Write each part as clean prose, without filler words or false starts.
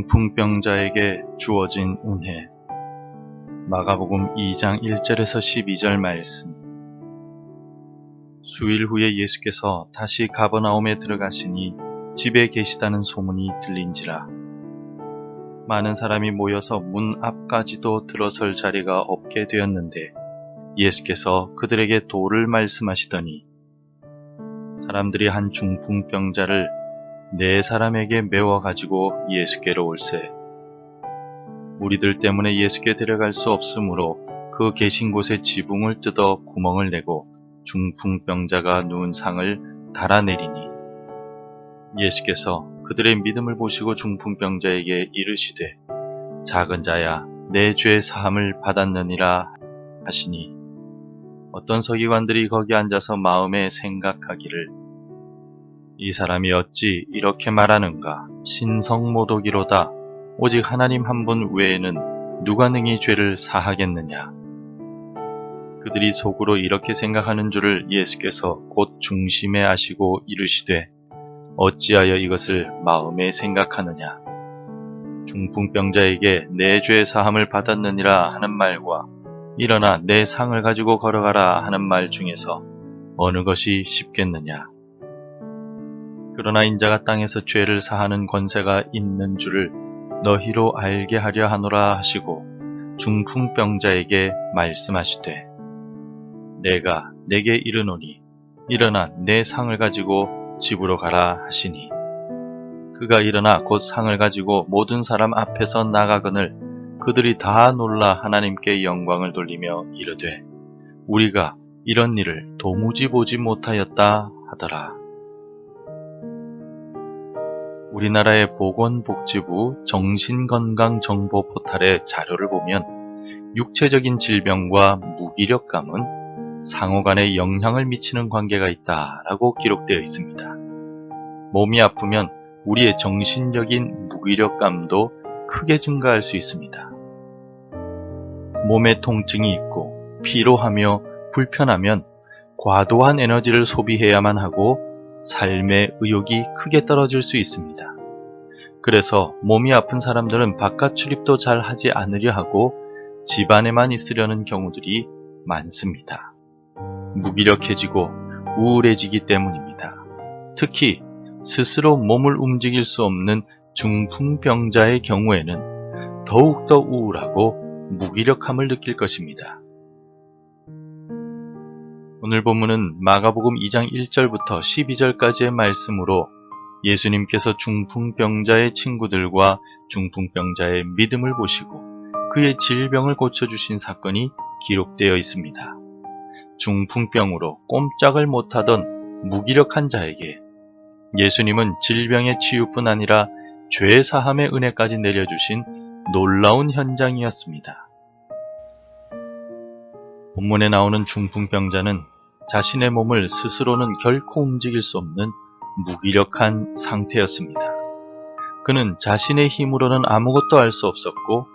중풍병자에게 주어진 은혜. 마가복음 2장 1절에서 12절 말씀. 수일 후에 예수께서 다시 가버나움에 들어가시니 집에 계시다는 소문이 들린지라. 많은 사람이 모여서 문 앞까지도 들어설 자리가 없게 되었는데 예수께서 그들에게 도를 말씀하시더니 사람들이 한 중풍병자를 4사람에게 메워 가지고 예수께로 올세. 무리들 때문에 예수께 데려갈 수 없으므로 그 계신 곳에 지붕을 뜯어 구멍을 내고 중풍병자가 누운 상을 달아내리니 예수께서 그들의 믿음을 보시고 중풍병자에게 이르시되 작은 자야 내 죄 사함을 받았느니라 하시니 어떤 서기관들이 거기 앉아서 마음에 생각하기를 이 사람이 어찌 이렇게 말하는가? 신성모독이로다. 오직 하나님 한 분 외에는 누가 능히 죄를 사하겠느냐? 그들이 속으로 이렇게 생각하는 줄을 예수께서 곧 중심에 아시고 이르시되 어찌하여 이것을 마음에 생각하느냐? 중풍병자에게 내 죄 사함을 받았느니라 하는 말과 일어나 내 상을 가지고 걸어가라 하는 말 중에서 어느 것이 쉽겠느냐? 그러나 인자가 땅에서 죄를 사하는 권세가 있는 줄을 너희로 알게 하려 하노라 하시고 중풍병자에게 말씀하시되 내가 네게 이르노니 일어나 내 상을 가지고 집으로 가라 하시니 그가 일어나 곧 상을 가지고 모든 사람 앞에서 나가거늘 그들이 다 놀라 하나님께 영광을 돌리며 이르되 우리가 이런 일을 도무지 보지 못하였다 하더라. 우리나라의 보건복지부 정신건강정보 포탈의 자료를 보면 육체적인 질병과 무기력감은 상호간에 영향을 미치는 관계가 있다라고 기록되어 있습니다. 몸이 아프면 우리의 정신적인 무기력감도 크게 증가할 수 있습니다. 몸에 통증이 있고 피로하며 불편하면 과도한 에너지를 소비해야만 하고 삶의 의욕이 크게 떨어질 수 있습니다. 그래서 몸이 아픈 사람들은 바깥 출입도 잘 하지 않으려 하고 집 안에만 있으려는 경우들이 많습니다. 무기력해지고 우울해지기 때문입니다. 특히 스스로 몸을 움직일 수 없는 중풍병자의 경우에는 더욱더 우울하고 무기력함을 느낄 것입니다. 오늘 본문은 마가복음 2장 1절부터 12절까지의 말씀으로 예수님께서 중풍병자의 친구들과 중풍병자의 믿음을 보시고 그의 질병을 고쳐주신 사건이 기록되어 있습니다. 중풍병으로 꼼짝을 못하던 무기력한 자에게 예수님은 질병의 치유뿐 아니라 죄 사함의 은혜까지 내려주신 놀라운 현장이었습니다. 본문에 나오는 중풍병자는 자신의 몸을 스스로는 결코 움직일 수 없는 무기력한 상태였습니다. 그는 자신의 힘으로는 아무것도 할 수 없었고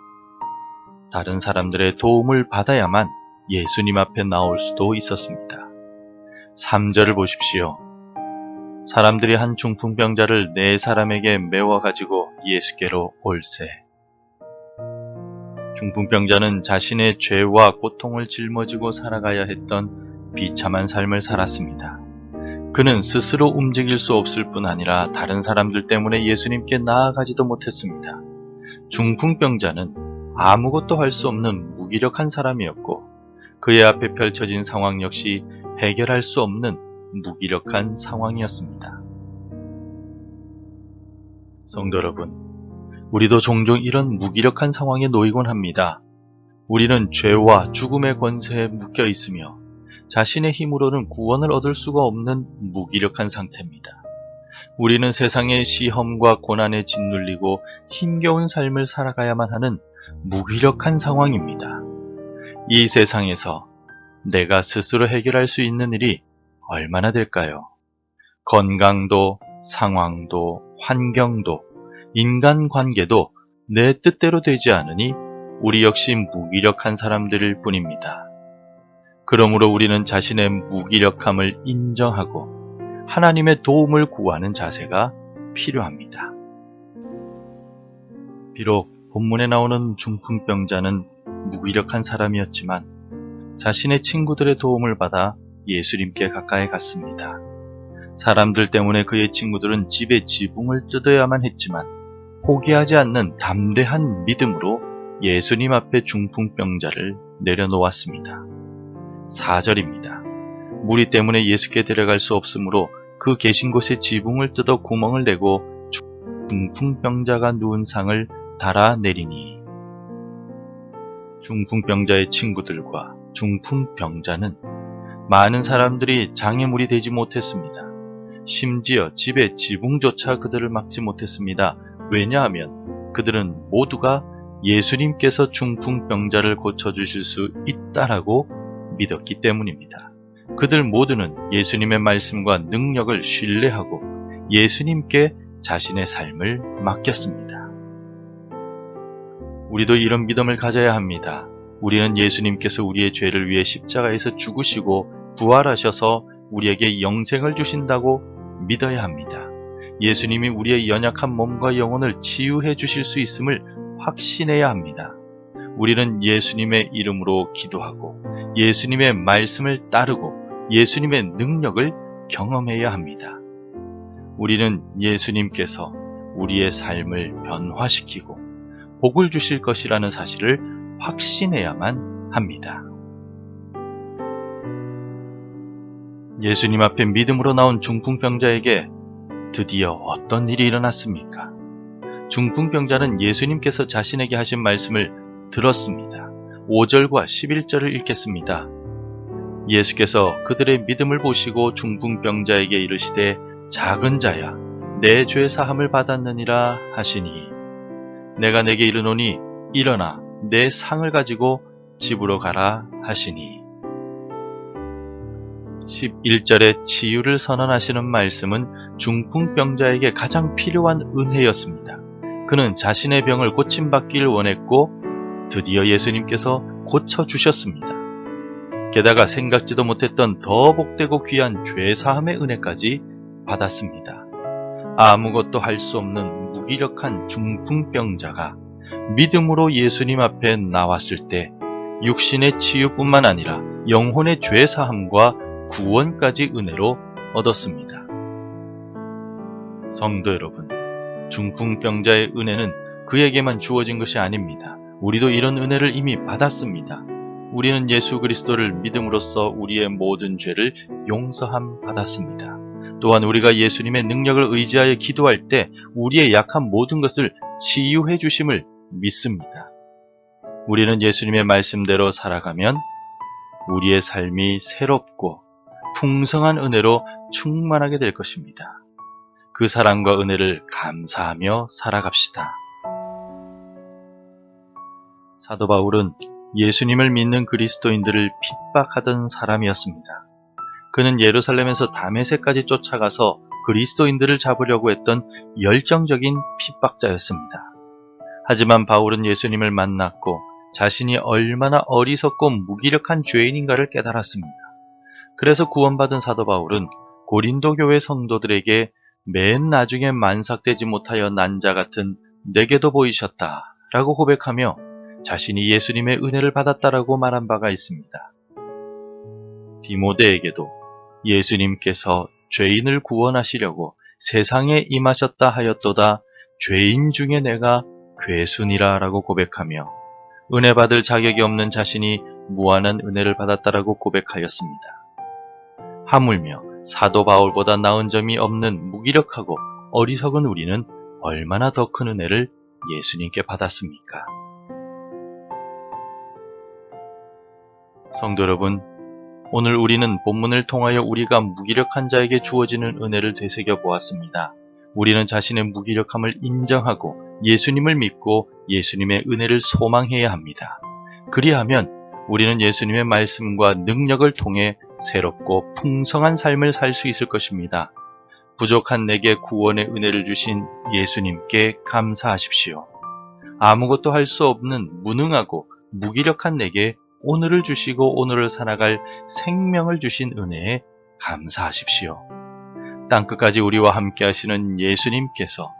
다른 사람들의 도움을 받아야만 예수님 앞에 나올 수도 있었습니다. 3절을 보십시오. 사람들이 한 중풍병자를 4사람에게 메워 가지고 예수께로 올세. 중풍병자는 자신의 죄와 고통을 짊어지고 살아가야 했던 비참한 삶을 살았습니다. 그는 스스로 움직일 수 없을 뿐 아니라 다른 사람들 때문에 예수님께 나아가지도 못했습니다. 중풍병자는 아무것도 할 수 없는 무기력한 사람이었고 그의 앞에 펼쳐진 상황 역시 해결할 수 없는 무기력한 상황이었습니다. 성도 여러분, 우리도 종종 이런 무기력한 상황에 놓이곤 합니다. 우리는 죄와 죽음의 권세에 묶여 있으며 자신의 힘으로는 구원을 얻을 수가 없는 무기력한 상태입니다. 우리는 세상의 시험과 고난에 짓눌리고 힘겨운 삶을 살아가야만 하는 무기력한 상황입니다. 이 세상에서 내가 스스로 해결할 수 있는 일이 얼마나 될까요? 건강도, 상황도, 환경도, 인간관계도 내 뜻대로 되지 않으니 우리 역시 무기력한 사람들일 뿐입니다. 그러므로 우리는 자신의 무기력함을 인정하고 하나님의 도움을 구하는 자세가 필요합니다. 비록 본문에 나오는 중풍병자는 무기력한 사람이었지만 자신의 친구들의 도움을 받아 예수님께 가까이 갔습니다. 사람들 때문에 그의 친구들은 집에 지붕을 뜯어야만 했지만 포기하지 않는 담대한 믿음으로 예수님 앞에 중풍병자를 내려놓았습니다. 4절입니다. 무리 때문에 예수께 데려갈 수 없으므로 그 계신 곳에 지붕을 뜯어 구멍을 내고 중풍병자가 누운 상을 달아내리니. 중풍병자의 친구들과 중풍병자는 많은 사람들이 장애물이 되지 못했습니다. 심지어 집의 지붕조차 그들을 막지 못했습니다. 왜냐하면 그들은 모두가 예수님께서 중풍병자를 고쳐주실 수 있다라고 믿었기 때문입니다. 그들 모두는 예수님의 말씀과 능력을 신뢰하고 예수님께 자신의 삶을 맡겼습니다. 우리도 이런 믿음을 가져야 합니다. 우리는 예수님께서 우리의 죄를 위해 십자가에서 죽으시고 부활하셔서 우리에게 영생을 주신다고 믿어야 합니다. 예수님이 우리의 연약한 몸과 영혼을 치유해 주실 수 있음을 확신해야 합니다. 우리는 예수님의 이름으로 기도하고 예수님의 말씀을 따르고 예수님의 능력을 경험해야 합니다. 우리는 예수님께서 우리의 삶을 변화시키고 복을 주실 것이라는 사실을 확신해야만 합니다. 예수님 앞에 믿음으로 나온 중풍병자에게 드디어 어떤 일이 일어났습니까? 중풍병자는 예수님께서 자신에게 하신 말씀을 들었습니다. 5절과 11절을 읽겠습니다. 예수께서 그들의 믿음을 보시고 중풍병자에게 이르시되 작은 자야 내 죄 사함을 받았느니라 하시니 내가 내게 이르노니 일어나 내 상을 가지고 집으로 가라 하시니. 11절에 치유를 선언하시는 말씀은 중풍병자에게 가장 필요한 은혜였습니다. 그는 자신의 병을 고침받기를 원했고 드디어 예수님께서 고쳐주셨습니다. 게다가 생각지도 못했던 더 복되고 귀한 죄사함의 은혜까지 받았습니다. 아무것도 할 수 없는 무기력한 중풍병자가 믿음으로 예수님 앞에 나왔을 때 육신의 치유뿐만 아니라 영혼의 죄사함과 구원까지 은혜로 얻었습니다. 성도 여러분, 중풍병자의 은혜는 그에게만 주어진 것이 아닙니다. 우리도 이런 은혜를 이미 받았습니다. 우리는 예수 그리스도를 믿음으로써 우리의 모든 죄를 용서함 받았습니다. 또한 우리가 예수님의 능력을 의지하여 기도할 때 우리의 약한 모든 것을 치유해 주심을 믿습니다. 우리는 예수님의 말씀대로 살아가면 우리의 삶이 새롭고 풍성한 은혜로 충만하게 될 것입니다. 그 사랑과 은혜를 감사하며 살아갑시다. 사도 바울은 예수님을 믿는 그리스도인들을 핍박하던 사람이었습니다. 그는 예루살렘에서 다메섹까지 쫓아가서 그리스도인들을 잡으려고 했던 열정적인 핍박자였습니다. 하지만 바울은 예수님을 만났고 자신이 얼마나 어리석고 무기력한 죄인인가를 깨달았습니다. 그래서 구원받은 사도 바울은 고린도 교회 성도들에게 맨 나중에 만삭되지 못하여 난 자 같은 내게도 보이셨다 라고 고백하며 자신이 예수님의 은혜를 받았다라고 말한 바가 있습니다. 디모데에게도 예수님께서 죄인을 구원하시려고 세상에 임하셨다 하였도다 죄인 중에 내가 괴순이라 라고 고백하며 은혜 받을 자격이 없는 자신이 무한한 은혜를 받았다라고 고백하였습니다. 하물며 사도 바울보다 나은 점이 없는 무기력하고 어리석은 우리는 얼마나 더 큰 은혜를 예수님께 받았습니까? 성도 여러분, 오늘 우리는 본문을 통하여 우리가 무기력한 자에게 주어지는 은혜를 되새겨 보았습니다. 우리는 자신의 무기력함을 인정하고 예수님을 믿고 예수님의 은혜를 소망해야 합니다. 그리하면 우리는 예수님의 말씀과 능력을 통해 새롭고 풍성한 삶을 살 수 있을 것입니다. 부족한 내게 구원의 은혜를 주신 예수님께 감사하십시오. 아무것도 할 수 없는 무능하고 무기력한 내게 오늘을 주시고 오늘을 살아갈 생명을 주신 은혜에 감사하십시오. 땅끝까지 우리와 함께 하시는 예수님께서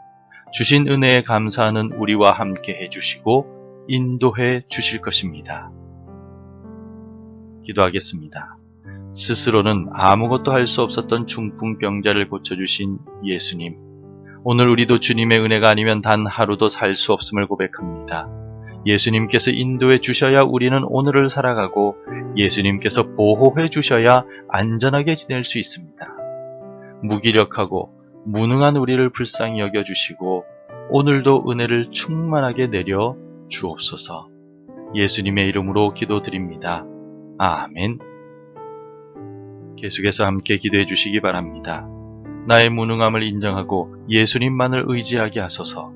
주신 은혜에 감사하는 우리와 함께 해주시고 인도해 주실 것입니다. 기도하겠습니다. 스스로는 아무것도 할 수 없었던 중풍병자를 고쳐주신 예수님, 오늘 우리도 주님의 은혜가 아니면 단 하루도 살 수 없음을 고백합니다. 예수님께서 인도해 주셔야 우리는 오늘을 살아가고 예수님께서 보호해 주셔야 안전하게 지낼 수 있습니다. 무기력하고 무능한 우리를 불쌍히 여겨주시고 오늘도 은혜를 충만하게 내려 주옵소서. 예수님의 이름으로 기도드립니다. 아멘. 계속해서 함께 기도해 주시기 바랍니다. 나의 무능함을 인정하고 예수님만을 의지하게 하소서.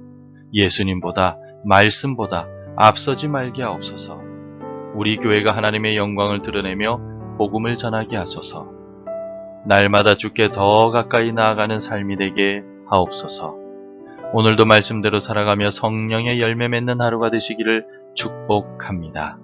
예수님보다 말씀보다 앞서지 말게 하옵소서. 우리 교회가 하나님의 영광을 드러내며 복음을 전하게 하소서. 날마다 주께 더 가까이 나아가는 삶이 되게 하옵소서. 오늘도 말씀대로 살아가며 성령의 열매 맺는 하루가 되시기를 축복합니다.